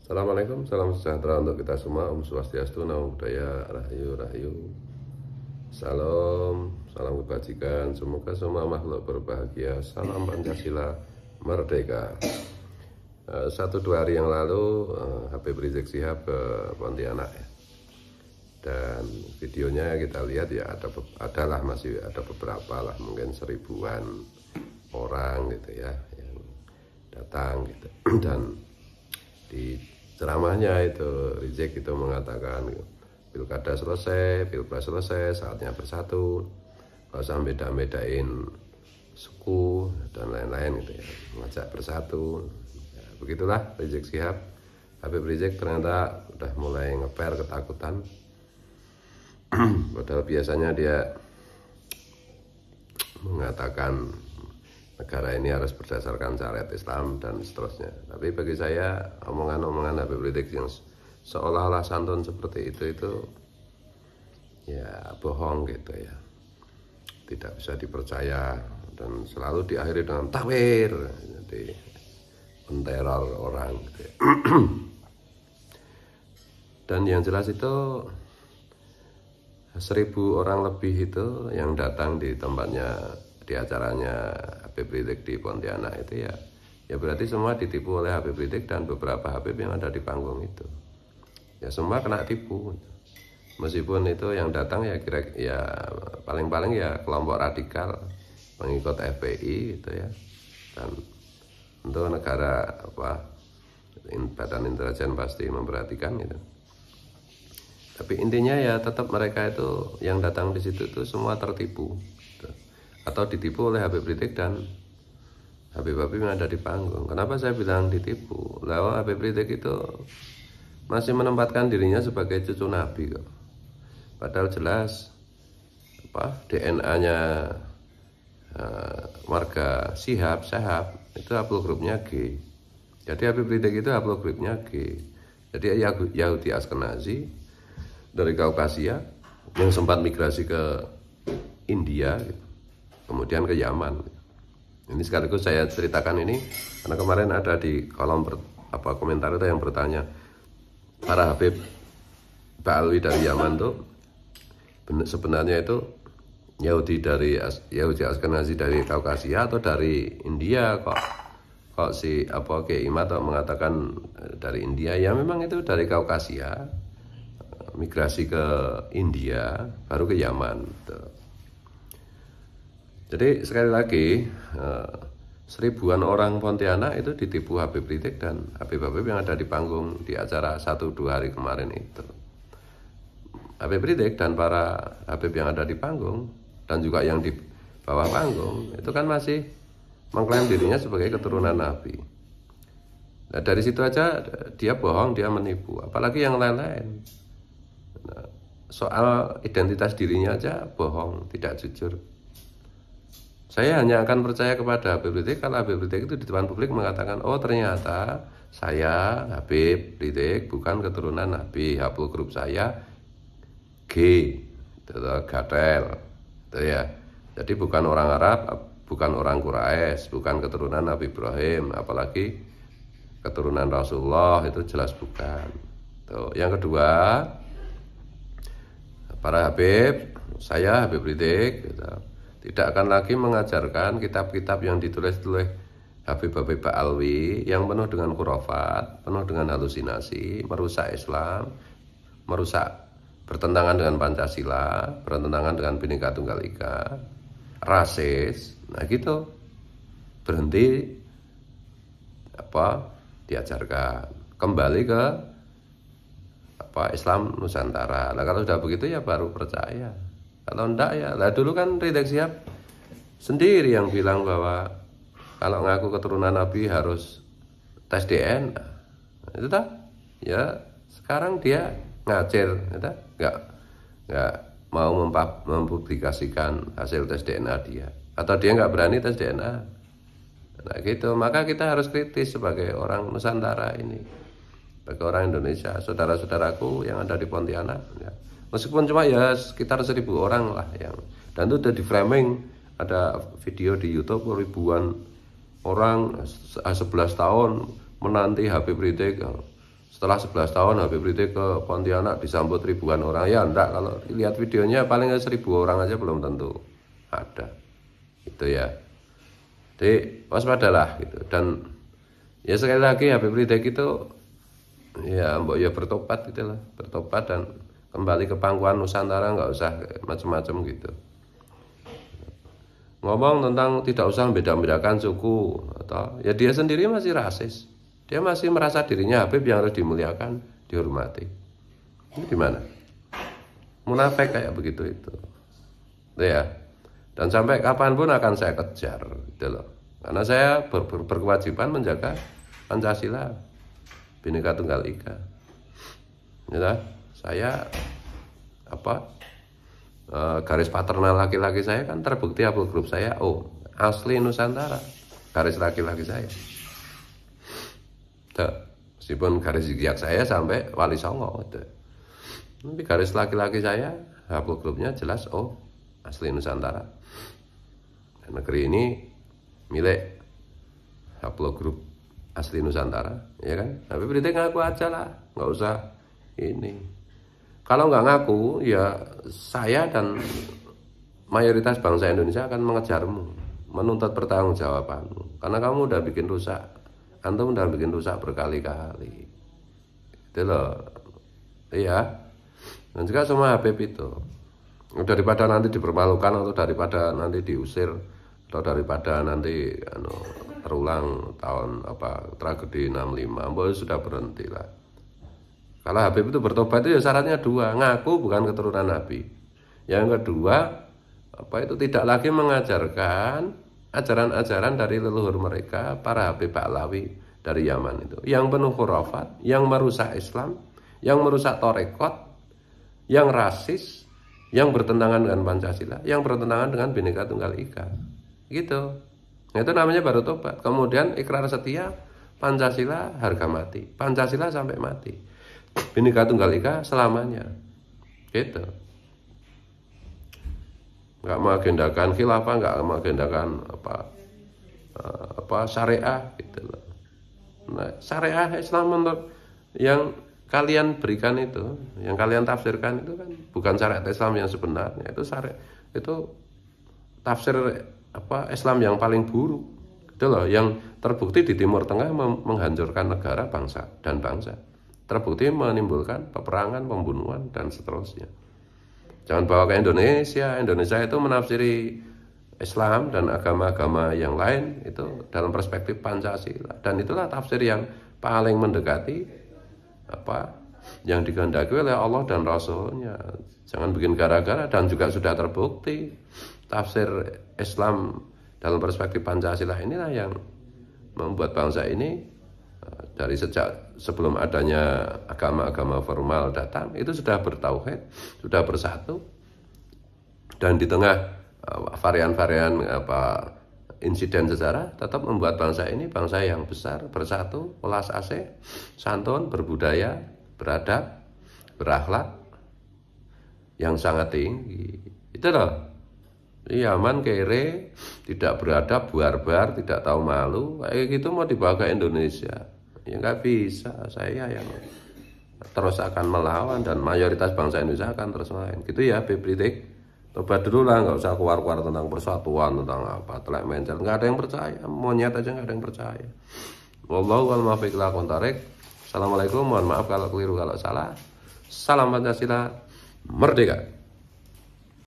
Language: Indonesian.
Assalamualaikum, salam sejahtera untuk kita semua. Om Swastiastu, Namo Buddhaya, Rahayu, Rahayu. Salam kebajikan. Semoga semua makhluk berbahagia. Salam Pancasila, merdeka. 1-2 hari yang lalu Habib Rizik Syihab ke Pontianak ya. Dan videonya kita lihat ya, masih ada beberapa lah, mungkin 1000-an orang gitu ya yang datang gitu. Dan di ceramahnya itu Rizik itu mengatakan pilkada selesai, pilpres selesai, saatnya bersatu, nggak usah beda-bedain suku dan lain-lain gitu ya, mengajak bersatu ya, begitulah Rizik Syihab. Habib Rizik ternyata udah mulai ngeper, ketakutan. Padahal biasanya dia mengatakan negara ini harus berdasarkan syariat Islam dan seterusnya. Tapi bagi saya omongan-omongan Habib Rizik yang seolah-olah santun seperti itu ya bohong gitu ya, tidak bisa dipercaya dan selalu diakhiri dengan takwir, jadi menteror orang gitu ya. Dan yang jelas itu 1000 orang lebih itu yang datang di tempatnya, di acaranya Habib Rizik di Pontianak itu ya berarti semua ditipu oleh Habib Rizik dan beberapa Habib yang ada di panggung itu. Ya semua kena tipu. Meskipun itu yang datang ya paling-paling ya kelompok radikal pengikut FPI gitu ya. Dan untuk negara Badan Intelijen pasti memperhatikan gitu. Tapi intinya ya tetap mereka itu yang datang di situ itu semua tertipu gitu. Atau ditipu oleh Habib Rizik dan Habib-habib yang ada di panggung. Kenapa saya bilang ditipu? Lalu Habib Rizik itu masih menempatkan dirinya sebagai cucu Nabi kok. Padahal jelas DNA-nya warga Syihab itu haplogrupnya G. Jadi Habib Rizik itu haplogrupnya G. Jadi Yahudi Ashkenazi dari Kaukasia yang sempat migrasi ke India gitu, kemudian ke Yaman gitu. Ini sekaligus saya ceritakan ini karena kemarin ada di kolom komentar itu yang bertanya, para Habib Ba'alwi dari Yaman tuh sebenarnya itu Yahudi Ashkenazi dari Kaukasia atau dari India, kok si Kiai Imam mengatakan dari India. Ya memang itu dari Kaukasia, migrasi ke India baru ke Yaman gitu. Jadi sekali lagi 1000-an orang Pontianak itu ditipu Habib Rizik dan Habib-habib yang ada di panggung di acara 1-2 hari kemarin itu. Habib Rizik dan para Habib yang ada di panggung dan juga yang di bawah panggung itu kan masih mengklaim dirinya sebagai keturunan Nabi. Nah, dari situ aja dia bohong, dia menipu, apalagi yang lain-lain. Nah, soal identitas dirinya aja bohong, tidak jujur. Saya hanya akan percaya kepada Habib Rizik kalau Habib Rizik itu di depan publik mengatakan, oh ternyata saya Habib Rizik bukan keturunan Nabi, haplogrup saya G, Gatel, gitu ya. Jadi bukan orang Arab, bukan orang Quraisy, bukan keturunan Nabi Ibrahim, apalagi keturunan Rasulullah, itu jelas bukan. Tuh. Yang kedua, para Habib, saya Habib Rizik gitu, tidak akan lagi mengajarkan kitab-kitab yang ditulis oleh Habib-habib Ba'alwi yang penuh dengan khurafat, penuh dengan halusinasi, merusak Islam, bertentangan dengan Pancasila, bertentangan dengan Bhinneka Tunggal Ika, rasis. Nah gitu, berhenti diajarkan, kembali ke Islam Nusantara. Nah kalau sudah begitu ya baru percaya. Kalau enggak ya, dulu kan Rizik Syihab sendiri yang bilang bahwa kalau ngaku keturunan Nabi harus tes DNA. Itu tak? Ya sekarang dia ngacir, nggak mau mempublikasikan hasil tes DNA dia, atau dia nggak berani tes DNA. Nah gitu, maka kita harus kritis sebagai orang Nusantara ini, sebagai orang Indonesia, saudara-saudaraku yang ada di Pontianak ya. Meskipun cuma ya sekitar 1000 orang lah yang, dan itu udah di framing, ada video di YouTube ribuan orang 11 tahun menanti Habib Rizik setelah 11 tahun Habib Rizik ke Pontianak disambut ribuan orang. Ya enggak, kalau lihat videonya paling 1.000 orang aja belum tentu ada. Itu ya. Jadi waspadalah gitu. Dan ya sekali lagi Habib Rizik itu ya mbok ya bertobat gitu lah, bertobat dan kembali ke pangkuan Nusantara, nggak usah macam-macam gitu. Ngomong tentang tidak usah beda-bedakan suku atau ya dia sendiri masih rasis. Dia masih merasa dirinya Habib yang harus dimuliakan, dihormati. Ini gimana? Munafik kayak begitu itu. Ya. Dan sampai kapanpun akan saya kejar gitu loh. Karena saya berkewajiban menjaga Pancasila, Bhinneka Tunggal Ika. Ya, saya garis paternal laki-laki saya kan terbukti haplogrup saya asli Nusantara, garis laki-laki saya. Meskipun garis zigzag saya sampai Wali Songo gitu. Tapi garis laki-laki saya haplogrupnya jelas asli Nusantara. Dan negeri ini milik haplogrup asli Nusantara, ya kan? Tapi berarti ngaku aja lah, nggak usah ini. Kalau nggak ngaku, ya saya dan mayoritas bangsa Indonesia akan mengejarmu, menuntut pertanggungjawabanmu, karena kamu udah bikin rusak. Antum udah bikin rusak berkali-kali. Itu loh. Iya. Dan juga semua Habib itu. Daripada nanti dipermalukan atau daripada nanti diusir atau daripada nanti terulang tahun tragedi 65, sudah berhenti lah. Kalau Habib itu bertobat itu ya syaratnya dua, ngaku bukan keturunan Nabi. Yang kedua, itu tidak lagi mengajarkan ajaran-ajaran dari leluhur mereka, para Habib Ba'lawi dari Yaman itu, yang penuh khurafat, yang merusak Islam, yang merusak torekot, yang rasis, yang bertentangan dengan Pancasila, yang bertentangan dengan Bhinneka Tunggal Ika, gitu. Itu namanya baru tobat. Kemudian ikrar setia, Pancasila harga mati, Pancasila sampai mati, Bhinneka Tunggal Ika selamanya, gitu. Nggak mengagendakan khilafah, nggak mengagendakan syariah gitu loh. Nah, syariah Islam menurut yang kalian berikan itu, yang kalian tafsirkan itu kan bukan syariat Islam yang sebenarnya. Itu syariat, itu tafsir Islam yang paling buruk gitu loh, yang terbukti di Timur Tengah menghancurkan negara, bangsa dan bangsa, terbukti menimbulkan peperangan, pembunuhan dan seterusnya. Jangan bawa ke Indonesia. Indonesia itu menafsiri Islam dan agama-agama yang lain itu dalam perspektif Pancasila, dan itulah tafsir yang paling mendekati yang dikehendaki oleh Allah dan Rasulnya. Jangan bikin gara-gara. Dan juga sudah terbukti tafsir Islam dalam perspektif Pancasila inilah yang membuat bangsa ini dari sejak sebelum adanya agama-agama formal datang itu sudah bertauhid, sudah bersatu, dan di tengah varian-varian insiden sejarah tetap membuat bangsa ini bangsa yang besar, bersatu, welas asih, santun, berbudaya, beradab, berakhlak yang sangat tinggi. Itu loh. Yaman kere, tidak beradab, barbar, tidak tahu malu, kayak gitu mau dibawa ke Indonesia. Ya nggak bisa, saya yang terus akan melawan dan mayoritas bangsa Indonesia akan terus melawan. Gitu ya, Habib Rizik. Tobat dulu lah, nggak usah keluar-keluar tentang persatuan, tentang telek mencel. Nggak ada yang percaya, monyet aja nggak ada yang percaya. Wallahu a'lam bishawab. Assalamualaikum, mohon maaf kalau keliru kalau salah. Salam Pancasila, merdeka.